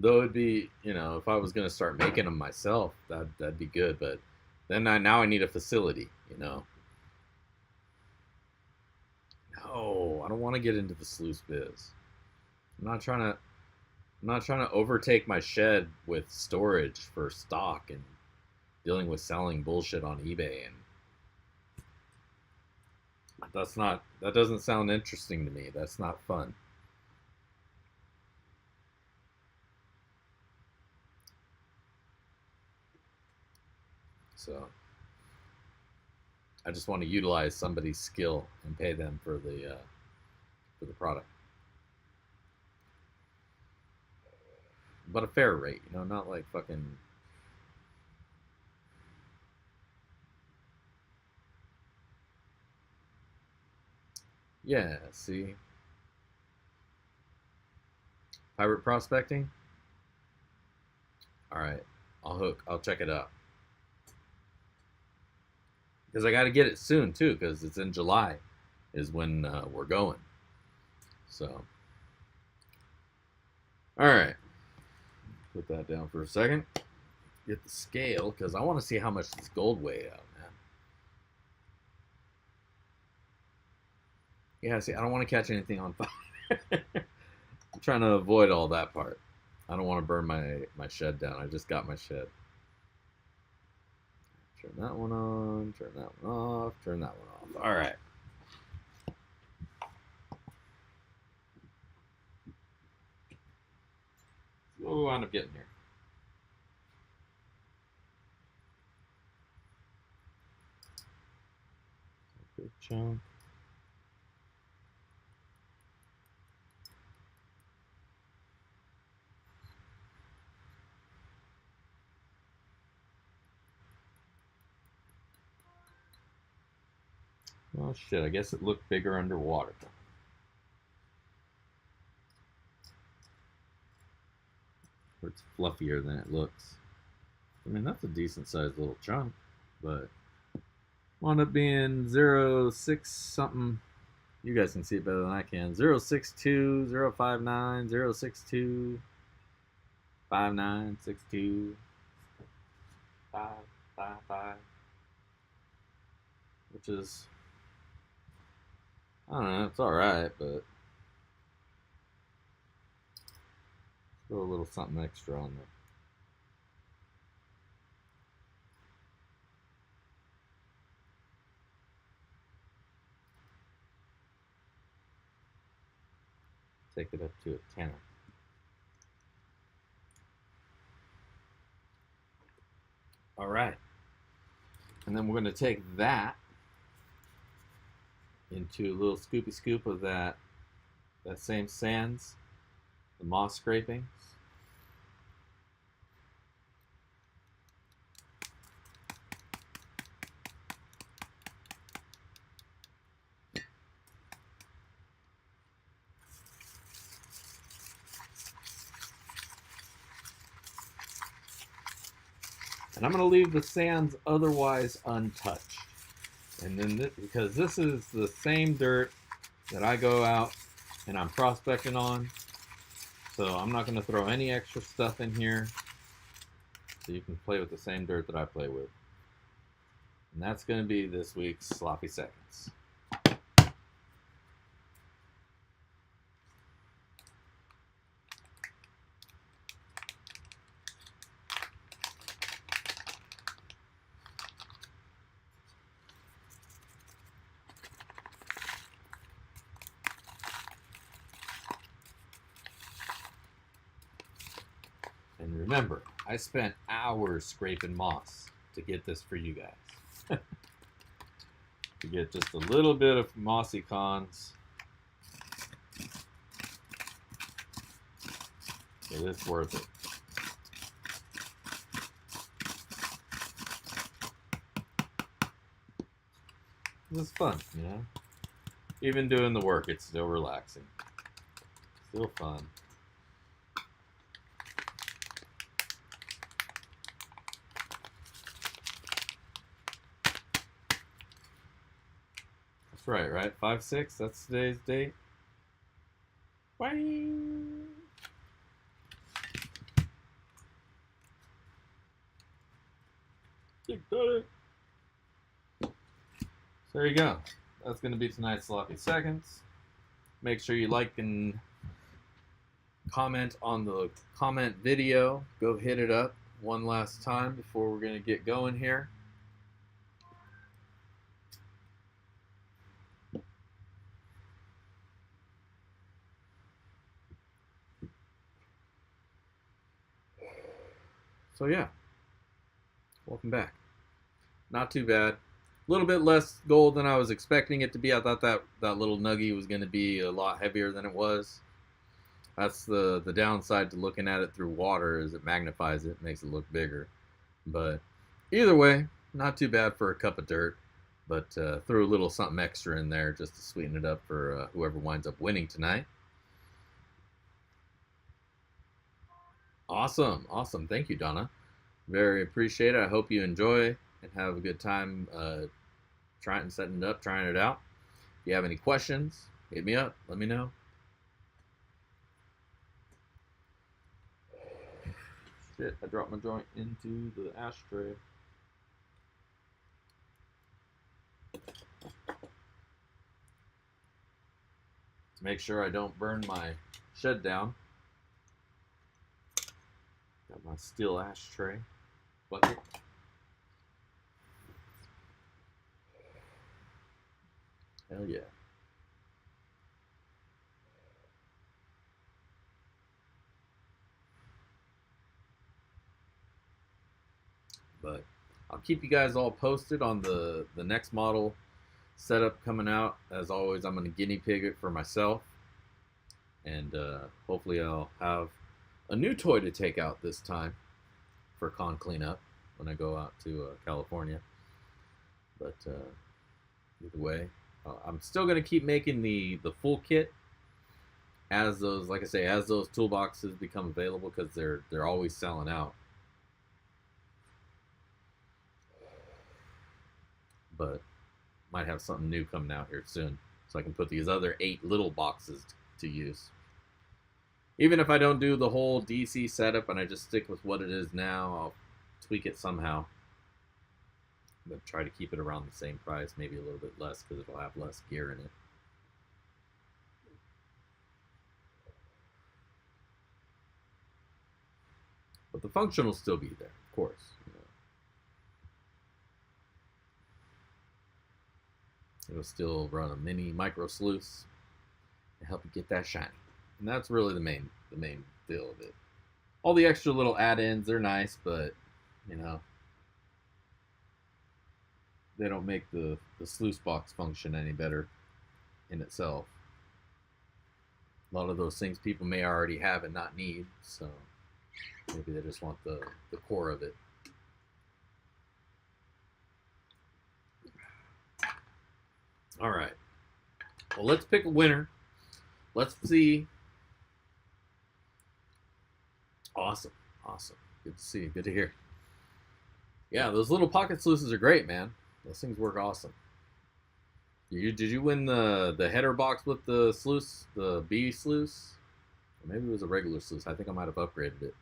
Though it'd be, if I was gonna start making them myself, that'd be good. But then now I need a facility. No, I don't want to get into the sluice biz. I'm not trying to overtake my shed with storage for stock and dealing with selling bullshit on eBay, and that doesn't sound interesting to me. That's not fun. So I just want to utilize somebody's skill and pay them for the product, but a fair rate. Not like fucking. Yeah, see, pirate prospecting. All right, I'll check it out. Because I got to get it soon too, because it's in July is when we're going. So, all right, put that down for a second. Get the scale, because I want to see how much this gold weighs out, man. Yeah, see, I don't want to catch anything on fire. I'm trying to avoid all that part. I don't want to burn my shed down. I just got my shed. Turn that one on, turn that one off, turn that one off. All right. What do we wind up getting here? Big chunk. Oh shit, I guess it looked bigger underwater. Or it's fluffier than it looks. I mean, that's a decent sized little chunk, but wound up being 0.6 something. You guys can see it better than I can. 0.62, 0.59, 0.62, 5.9, 6.2, 5.5, which is, I don't know, it's alright, but throw a little something extra on there. Take it up to a 10. All right. And then we're going to take that into a little scoopy scoop of that same sands, the moss scrapings. And I'm going to leave the sands otherwise untouched. And then because this is the same dirt that I go out and I'm prospecting on, so I'm not going to throw any extra stuff in here. So you can play with the same dirt that I play with. And that's going to be this week's Sloppy Seconds. And remember, I spent hours scraping moss to get this for you guys. To get just a little bit of mossy cons. It is worth it. It's fun, you know? Even doing the work, it's still relaxing. Still fun. That's right? 5/6, that's today's date. Bye. So there you go. That's going to be tonight's Sloppy Seconds. Make sure you like and comment on the comment video. Go hit it up one last time before we're going to get going here. So yeah, welcome back. Not too bad. A little bit less gold than I was expecting it to be. I thought that little nuggie was going to be a lot heavier than it was. That's the downside to looking at it through water, is it magnifies it, makes it look bigger. But either way, not too bad for a cup of dirt. But threw a little something extra in there just to sweeten it up for whoever winds up winning tonight. Awesome. Thank you, Donna. Very appreciate it. I hope you enjoy and have a good time setting it up, trying it out. If you have any questions, hit me up. Let me know. Shit, I dropped my joint into the ashtray. To make sure I don't burn my shed down. Got my steel ashtray bucket. Hell yeah. But I'll keep you guys all posted on the next model setup coming out. As always, I'm going to guinea pig it for myself. And hopefully I'll have a new toy to take out this time for con cleanup when I go out to California. But either way, I'm still going to keep making the full kit as those, like I say, as those toolboxes become available, because they're always selling out. But might have something new coming out here soon, so I can put these other 8 little boxes to use. Even if I don't do the whole DC setup and I just stick with what it is now, I'll tweak it somehow. But try to keep it around the same price, maybe a little bit less, because it'll have less gear in it. But the function will still be there, of course. You know. It'll still run a mini micro sluice to help you get that shiny. And that's really the main deal of it. All the extra little add-ins, they're nice, but you know, they don't make the sluice box function any better in itself. A lot of those things people may already have and not need, so maybe they just want the core of it. All right. Well, let's pick a winner. Let's see. Awesome. Good to see you. Good to hear. Yeah, those little pocket sluices are great, man. Those things work awesome. Did you win the header box with the sluice, the B sluice? Or maybe it was a regular sluice. I think I might have upgraded it.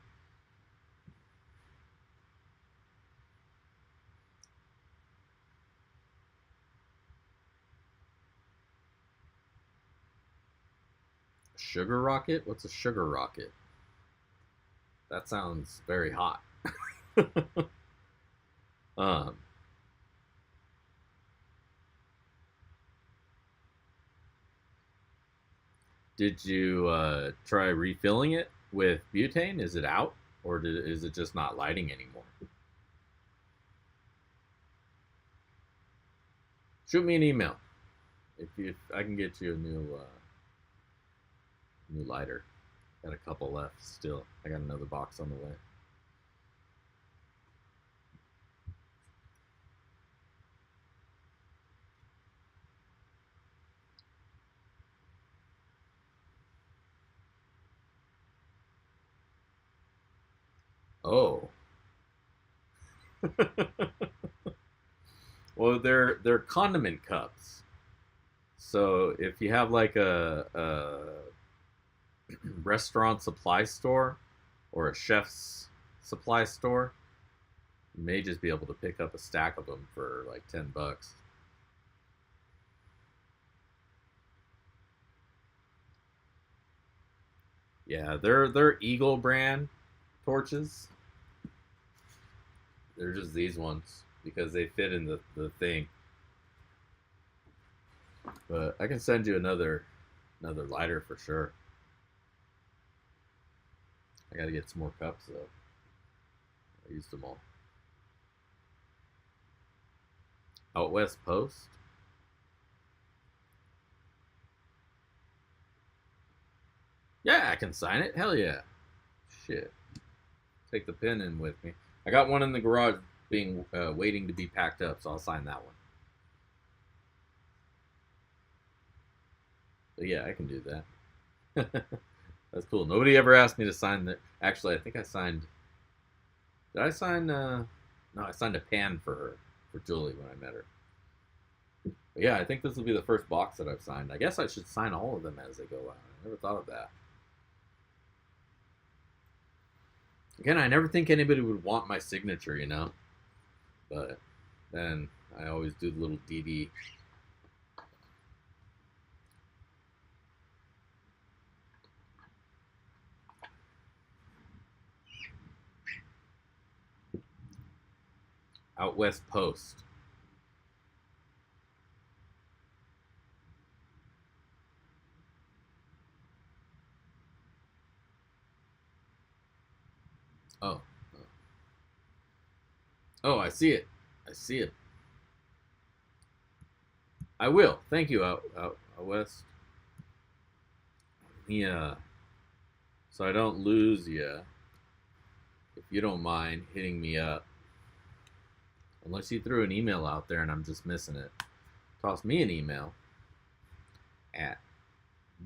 Sugar rocket? What's a sugar rocket? That sounds very hot. Did you try refilling it with butane? Is it out, or is it just not lighting anymore? Shoot me an email if I can get you a new lighter. Got a couple left still. I got another box on the way. Oh. Well, they're condiment cups. So if you have like a restaurant supply store or a chef's supply store, you may just be able to pick up a stack of them for like $10. Yeah, they're Eagle brand torches. They're just these ones because they fit in the thing. But I can send you another lighter for sure. I gotta get some more cups though. I used them all. Out West Post. Yeah, I can sign it. Hell yeah. Shit. Take the pen in with me. I got one in the garage being waiting to be packed up, so I'll sign that one. But yeah, I can do that. That's cool. Nobody ever asked me to sign the. Actually, I think I signed. Did I sign? No, I signed a pan for her, for Julie when I met her. But yeah, I think this will be the first box that I've signed. I guess I should sign all of them as they go out. I never thought of that. Again, I never think anybody would want my signature, you know. But then I always do the little DD. Out West Post. Oh. Oh, I see it. I see it. I will. Thank you, out West. Yeah. So I don't lose you. If you don't mind hitting me up. Unless you threw an email out there and I'm just missing it. Toss me an email at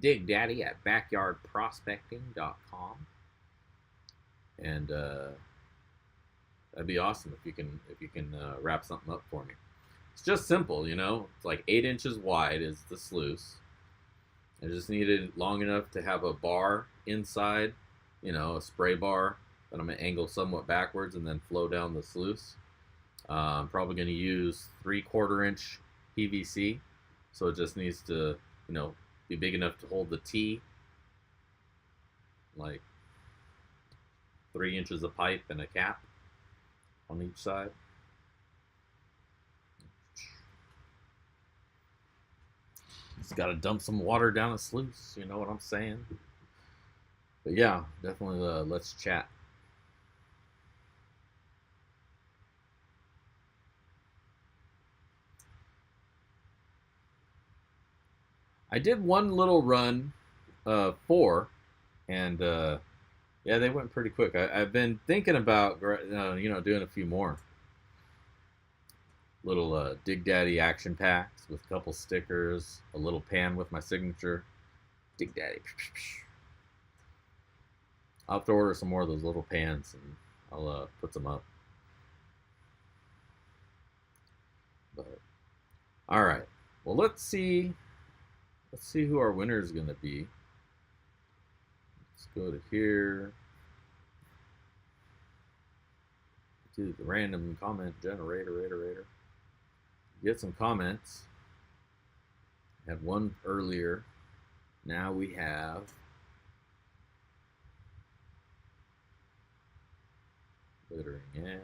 digdaddy@backyardprospecting.com. And that'd be awesome if you can wrap something up for me. It's just simple, you know. It's like 8 inches wide is the sluice. I just need it long enough to have a bar inside, you know, a spray bar that I'm gonna angle somewhat backwards and then flow down the sluice. I'm probably gonna use 3/4 inch PVC, so it just needs to, you know, be big enough to hold the T, like 3 inches of pipe and a cap on each side. Just got to dump some water down the sluice. You know what I'm saying? But yeah, definitely let's chat. I did one little run, 4, and yeah, they went pretty quick. I've been thinking about you know, doing a few more little Dig Daddy action packs with a couple stickers, a little pan with my signature. Dig Daddy. I'll have to order some more of those little pans and I'll put them up. But all right, well let's see who our winner is gonna be. Let's go to here. To the random comment generator. Get some comments. Had one earlier. Now we have glittering in.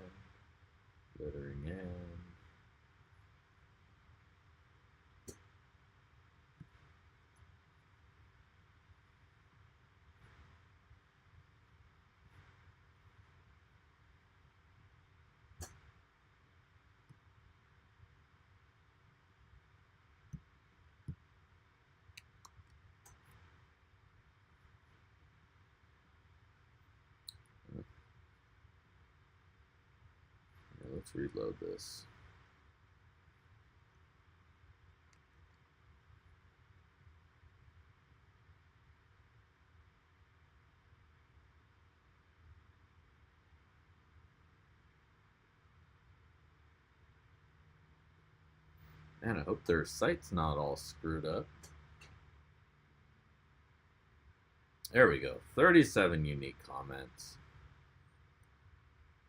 Let's reload this. Man, I hope their site's not all screwed up. There we go. 37 unique comments.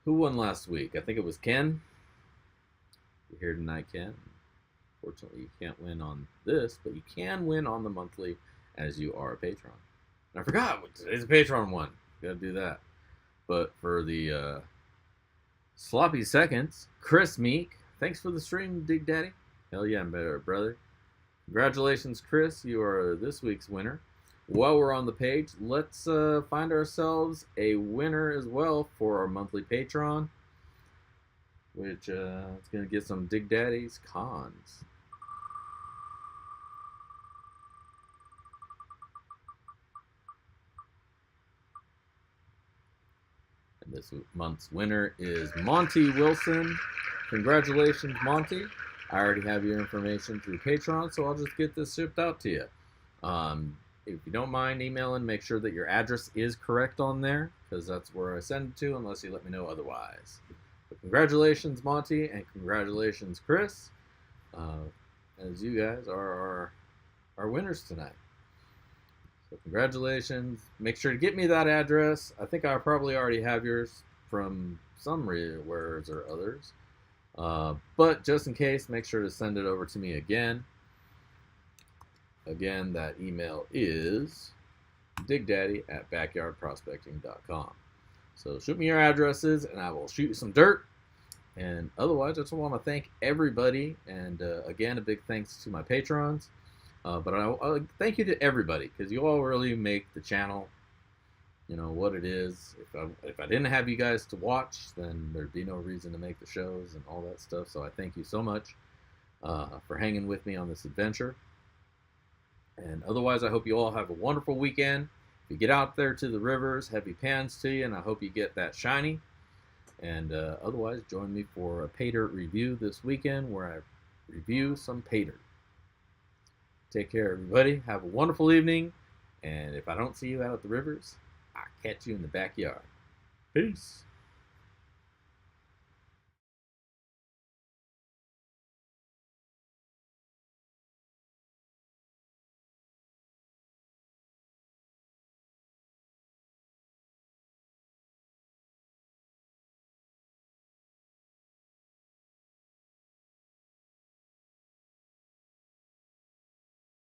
Who won last week? I think it was Ken. You're here tonight, Ken. Fortunately, you can't win on this, but you can win on the monthly as you are a patron. And I forgot, today's a Patron one. Got to do that. But for the sloppy seconds, Chris Meek, thanks for the stream, Dig Daddy. Hell yeah, brother. Congratulations, Chris. You are this week's winner. While we're on the page, let's find ourselves a winner as well for our monthly Patron, which is going to get some Dig Daddy's cons. And this month's winner is Monty Wilson. Congratulations, Monty. I already have your information through Patreon, so I'll just get this shipped out to you. If you don't mind emailing, make sure that your address is correct on there, because that's where I send it to, unless you let me know otherwise. But congratulations, Monty, and congratulations, Chris, as you guys are our winners tonight. So congratulations. Make sure to get me that address. I think I probably already have yours from somewheres or others. But just in case, make sure to send it over to me again. Again, that email is digdaddy@backyardprospecting.com. So shoot me your addresses, and I will shoot you some dirt. And otherwise, I just want to thank everybody. And again, a big thanks to my patrons. But I thank you to everybody, because you all really make the channel, what it is. If I didn't have you guys to watch, then there'd be no reason to make the shows and all that stuff. So I thank you so much for hanging with me on this adventure. And otherwise, I hope you all have a wonderful weekend. If you get out there to the rivers, happy pans to you, and I hope you get that shiny. And otherwise, join me for a pay dirt review this weekend, where I review some pay dirt. Take care, everybody. Have a wonderful evening. And if I don't see you out at the rivers, I'll catch you in the backyard. Peace.